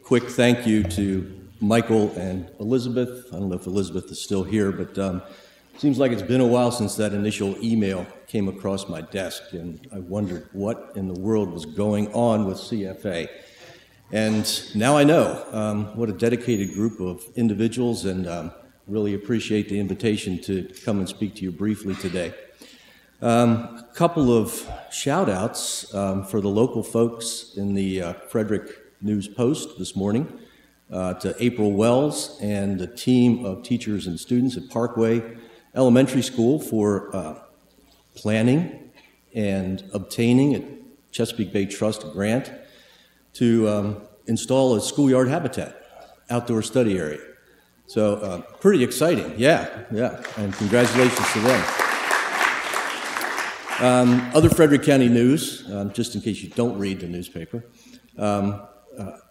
quick thank you to Michael and Elizabeth. I don't know if Elizabeth is still here, but it seems like it's been a while since that initial email came across my desk, and I wondered what in the world was going on with CFA. And now I know what a dedicated group of individuals, and really appreciate the invitation to come and speak to you briefly today. A couple of shout outs for the local folks in the Frederick News Post this morning, to April Wells and the team of teachers and students at Parkway Elementary School for planning and obtaining a Chesapeake Bay Trust grant to install a schoolyard habitat, outdoor study area. So pretty exciting, yeah, and congratulations to them. Other Frederick County news, just in case you don't read the newspaper.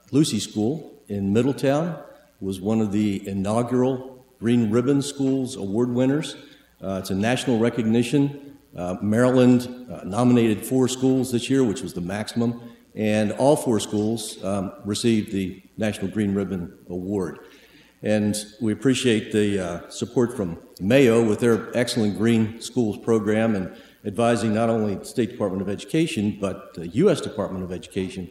Lucy School in Middletown was one of the inaugural Green Ribbon Schools award winners. It's a national recognition. Maryland nominated 4 schools this year, which was the maximum, and all 4 schools received the National Green Ribbon Award. And we appreciate the support from Mayo with their excellent Green Schools program and advising not only the State Department of Education, but the U.S. Department of Education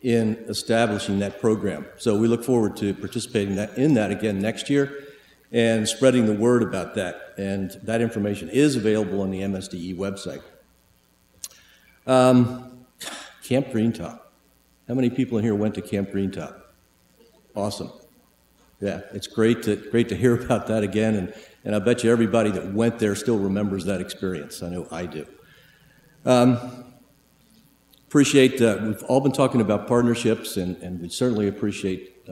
in establishing that program. So we look forward to participating in that again next year and spreading the word about that. And that information is available on the MSDE website. Camp Greentop. How many people in here went to Camp Greentop? Awesome. Yeah, it's great to hear about that again, and I bet you everybody that went there still remembers that experience. I know I do. Appreciate, we've all been talking about partnerships, and we certainly appreciate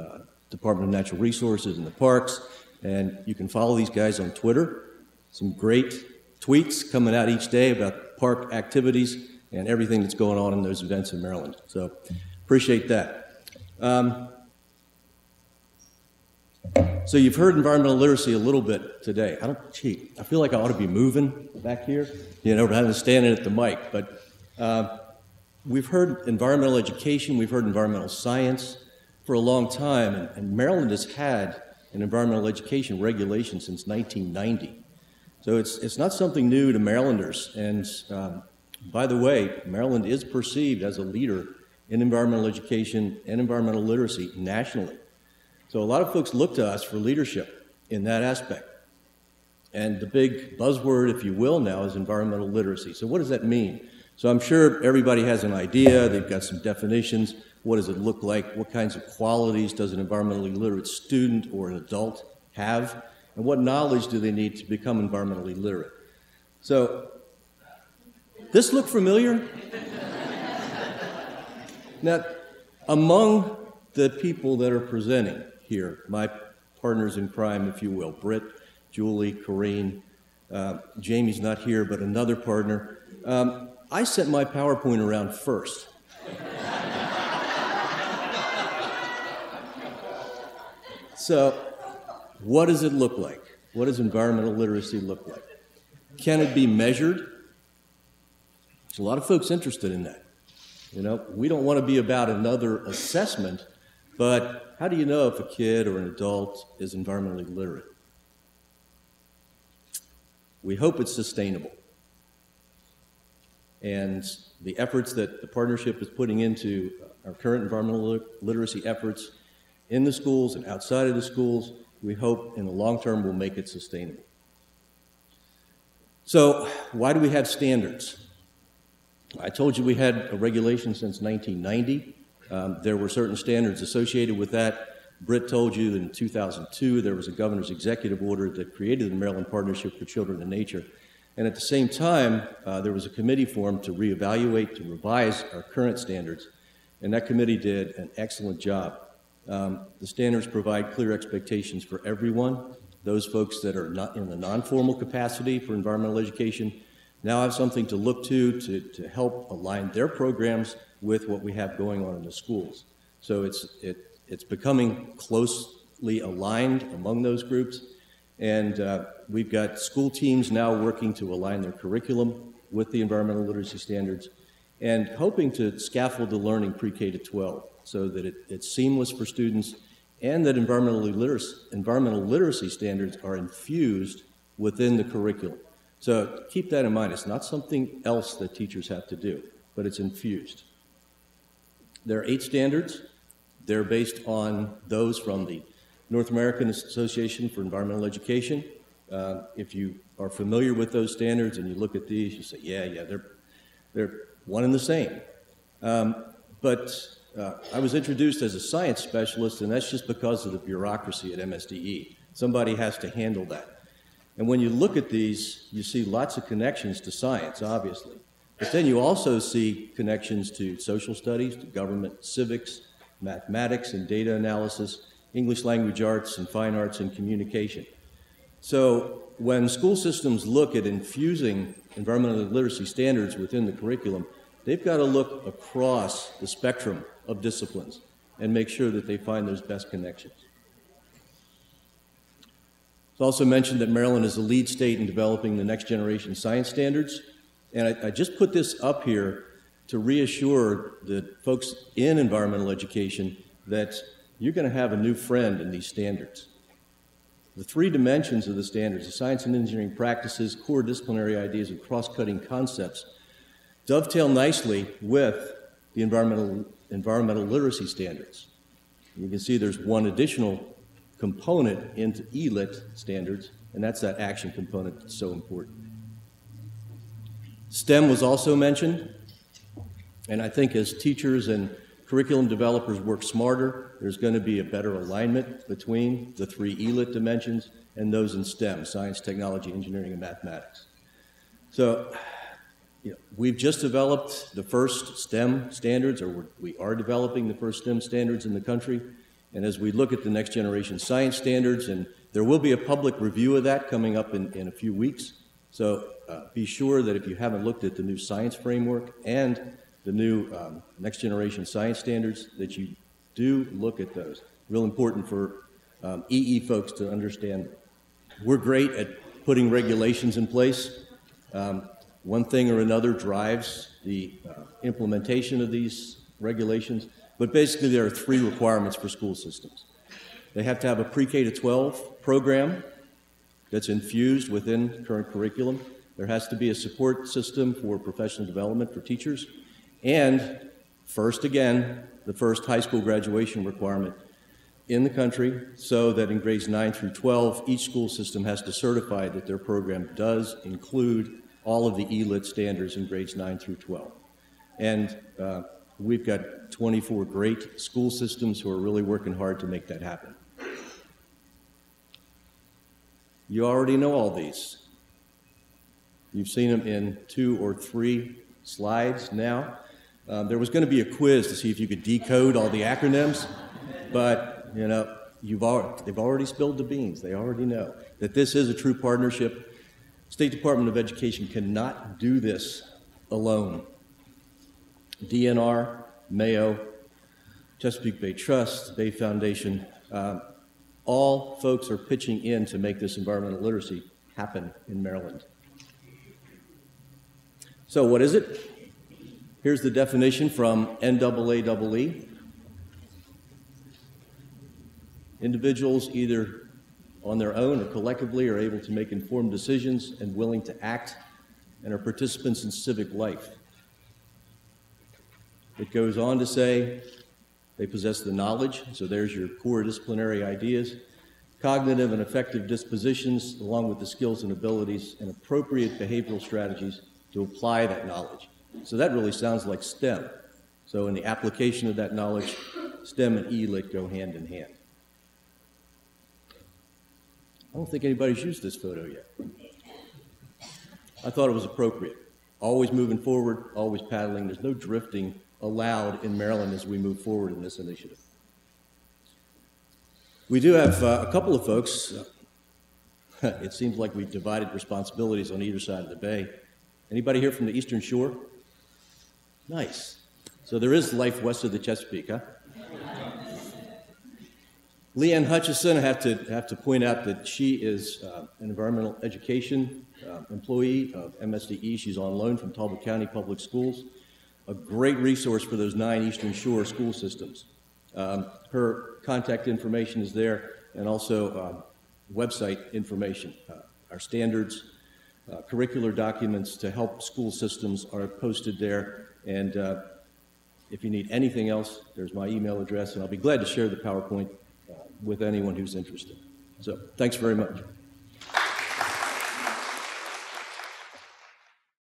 Department of Natural Resources and the parks, and you can follow these guys on Twitter. Some great tweets coming out each day about park activities and everything that's going on in those events in Maryland. So appreciate that. So you've heard environmental literacy a little bit today. I feel like I ought to be moving back here, rather than standing at the mic. But we've heard environmental education, we've heard environmental science for a long time, and Maryland has had an environmental education regulation since 1990. So it's not something new to Marylanders. And by the way, Maryland is perceived as a leader in environmental education and environmental literacy nationally. So a lot of folks look to us for leadership in that aspect. And the big buzzword, if you will, now is environmental literacy. So what does that mean? So I'm sure everybody has an idea. They've got some definitions. What does it look like? What kinds of qualities does an environmentally literate student or an adult have? And what knowledge do they need to become environmentally literate? So, this look familiar? Now, among the people that are presenting here, my partners in crime, if you will, Britt, Julie, Corrine, Jamie's not here, but another partner. I sent my PowerPoint around first. So, what does it look like? What does environmental literacy look like? Can it be measured? There's a lot of folks interested in that. We don't want to be about another assessment, but how do you know if a kid or an adult is environmentally literate? We hope it's sustainable. And the efforts that the partnership is putting into our current environmental literacy efforts in the schools and outside of the schools, we hope in the long term will make it sustainable. So why do we have standards? I told you we had a regulation since 1990. There were certain standards associated with that. Britt told you that in 2002 there was a governor's executive order that created the Maryland Partnership for Children and Nature. And at the same time, there was a committee formed to reevaluate, to revise our current standards. And that committee did an excellent job. The standards provide clear expectations for everyone. Those folks that are not in the non-formal capacity for environmental education now have something to look to help align their programs with what we have going on in the schools. So it's becoming closely aligned among those groups. And we've got school teams now working to align their curriculum with the environmental literacy standards and hoping to scaffold the learning pre-K to 12. so that it's seamless for students, and that environmental literacy standards are infused within the curriculum. So keep that in mind. It's not something else that teachers have to do, but it's infused. There are 8 standards. They're based on those from the North American Association for Environmental Education. If you are familiar with those standards and you look at these, you say, yeah, they're one and the same. But I was introduced as a science specialist, and that's just because of the bureaucracy at MSDE. Somebody has to handle that. And when you look at these, you see lots of connections to science, obviously. But then you also see connections to social studies, to government, civics, mathematics and data analysis, English language arts and fine arts and communication. So when school systems look at infusing environmental literacy standards within the curriculum, they've got to look across the spectrum of disciplines and make sure that they find those best connections. It's also mentioned that Maryland is the lead state in developing the next generation science standards. And I just put this up here to reassure the folks in environmental education that you're going to have a new friend in these standards. The 3 dimensions of the standards, the science and engineering practices, core disciplinary ideas, and cross-cutting concepts, dovetail nicely with the environmental literacy standards. You can see there's one additional component into ELIT standards, and that's that action component that's so important. STEM was also mentioned, and I think as teachers and curriculum developers work smarter, there's going to be a better alignment between the 3 ELIT dimensions and those in STEM, science, technology, engineering, and mathematics. So, we've just developed the first STEM standards, or we are developing the first STEM standards in the country. And as we look at the next generation science standards, and there will be a public review of that coming up in a few weeks. So be sure that if you haven't looked at the new science framework and the new next generation science standards, that you do look at those. Real important for EE folks to understand. We're great at putting regulations in place. One thing or another drives the implementation of these regulations, but basically there are 3 requirements for school systems. They have to have a pre-K to 12 program that's infused within current curriculum. There has to be a support system for professional development for teachers. And first, again, the first high school graduation requirement in the country, so that in grades 9 through 12, each school system has to certify that their program does include all of the ELIT standards in grades 9 through 12. And we've got 24 great school systems who are really working hard to make that happen. You already know all these. You've seen them in 2 or 3 slides now. There was going to be a quiz to see if you could decode all the acronyms, but they've already spilled the beans. They already know that this is a true partnership. State Department of Education cannot do this alone. DNR, Mayo, Chesapeake Bay Trust, Bay Foundation, all folks are pitching in to make this environmental literacy happen in Maryland. So what is it? Here's the definition from NAAEE. Individuals, either on their own or collectively, are able to make informed decisions and willing to act and are participants in civic life. It goes on to say they possess the knowledge, so there's your core disciplinary ideas, cognitive and affective dispositions, along with the skills and abilities and appropriate behavioral strategies to apply that knowledge. So that really sounds like STEM. So in the application of that knowledge, STEM and ELIT go hand in hand. I don't think anybody's used this photo yet. I thought it was appropriate. Always moving forward, always paddling. There's no drifting allowed in Maryland as we move forward in this initiative. We do have a couple of folks. It seems like we've divided responsibilities on either side of the bay. Anybody here from the Eastern Shore? Nice. So there is life west of the Chesapeake, huh? Leanne Hutchison, I have to point out that she is an environmental education employee of MSDE. She's on loan from Talbot County Public Schools. a great resource for those 9 Eastern Shore school systems. Her contact information is there, and also website information. Our standards, curricular documents to help school systems are posted there, and if you need anything else, there's my email address, and I'll be glad to share the PowerPoint with anyone who's interested. So, thanks very much.